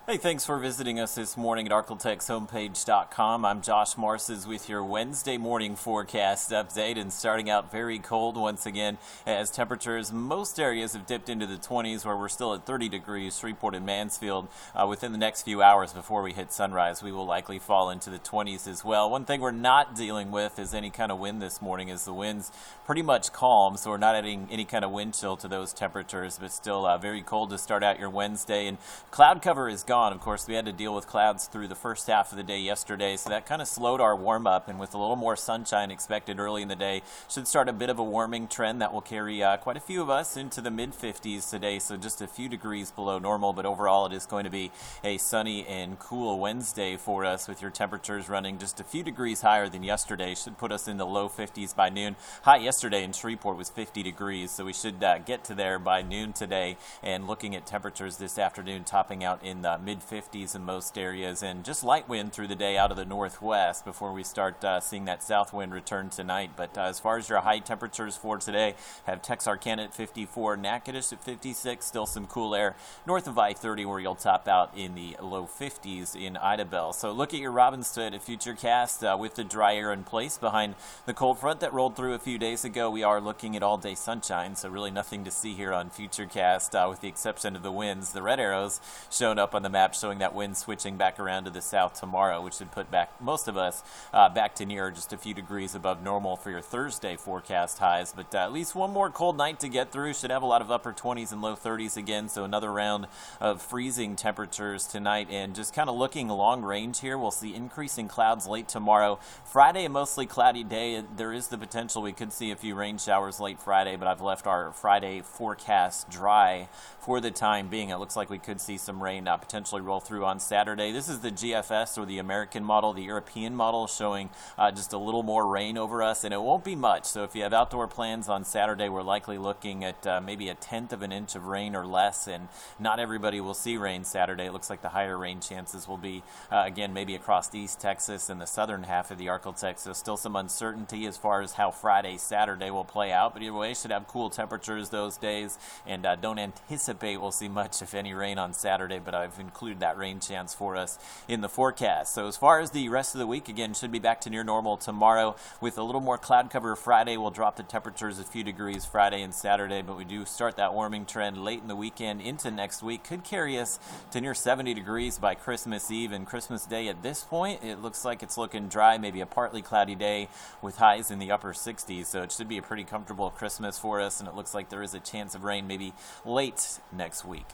Hey, thanks for visiting us this morning at ArklaTexHomepage.com. I'm Josh Marces with your Wednesday morning forecast update, and starting out very cold once again as temperatures most areas have dipped into the 20s, where we're still at 30 degrees, Shreveport and Mansfield. Within the next few hours before we hit sunrise, we will likely fall into the 20s as well. One thing we're not dealing with is any kind of wind this morning, as the wind's pretty much calm, so we're not adding any kind of wind chill to those temperatures, but still very cold to start out your Wednesday. And cloud cover is gone. Of course, we had to deal with clouds through the first half of the day yesterday, so that kind of slowed our warm up, and with a little more sunshine expected early in the day, should start a bit of a warming trend that will carry quite a few of us into the mid-50s today, so just a few degrees below normal, but overall it is going to be a sunny and cool Wednesday for us, with your temperatures running just a few degrees higher than yesterday. Should put us in the low 50s by noon. High yesterday in Shreveport was 50 degrees, so we should get to there by noon today, and looking at temperatures this afternoon topping out in the mid-50s in most areas, and just light wind through the day out of the northwest before we start seeing that south wind return tonight. But as far as your high temperatures for today, have Texarkana at 54, Natchitoches at 56, still some cool air north of I-30, where you'll top out in the low 50s in Idabel. So look at your Robbinshood Futurecast with the dry air in place behind the cold front that rolled through a few days ago. We are looking at all-day sunshine, so really nothing to see here on Futurecast with the exception of the winds. The red arrows shown up on the map showing that wind switching back around to the south tomorrow, which should put back most of us back to near just a few degrees above normal for your Thursday forecast highs. But at least one more cold night to get through. Should have a lot of upper 20s and low 30s again, so another round of freezing temperatures tonight. And just kind of looking long range here, we'll see increasing clouds late tomorrow. Friday, a mostly cloudy day. There is the potential we could see a few rain showers late Friday, but I've left our Friday forecast dry for the time being. It looks like we could see some rain potentially roll through on Saturday. This is the GFS, or the American model. The European model showing just a little more rain over us, and it won't be much. So if you have outdoor plans on Saturday, we're likely looking at maybe a tenth of an inch of rain or less, and not everybody will see rain Saturday. It looks like the higher rain chances will be, again, maybe across East Texas and the southern half of the Arklatex. So still some uncertainty as far as how Friday, Saturday will play out, but either way, should have cool temperatures those days, and don't anticipate we'll see much, if any, rain on Saturday, but I've included that rain chance for us in the forecast. So as far as the rest of the week, again, should be back to near normal tomorrow, with a little more cloud cover Friday. We'll drop the temperatures a few degrees Friday and Saturday, but we do start that warming trend late in the weekend into next week. Could carry us to near 70 degrees by Christmas Eve and Christmas Day. At this point, it looks like it's looking dry, maybe a partly cloudy day with highs in the upper 60s, so it should be a pretty comfortable Christmas for us, and it looks like there is a chance of rain maybe late next week.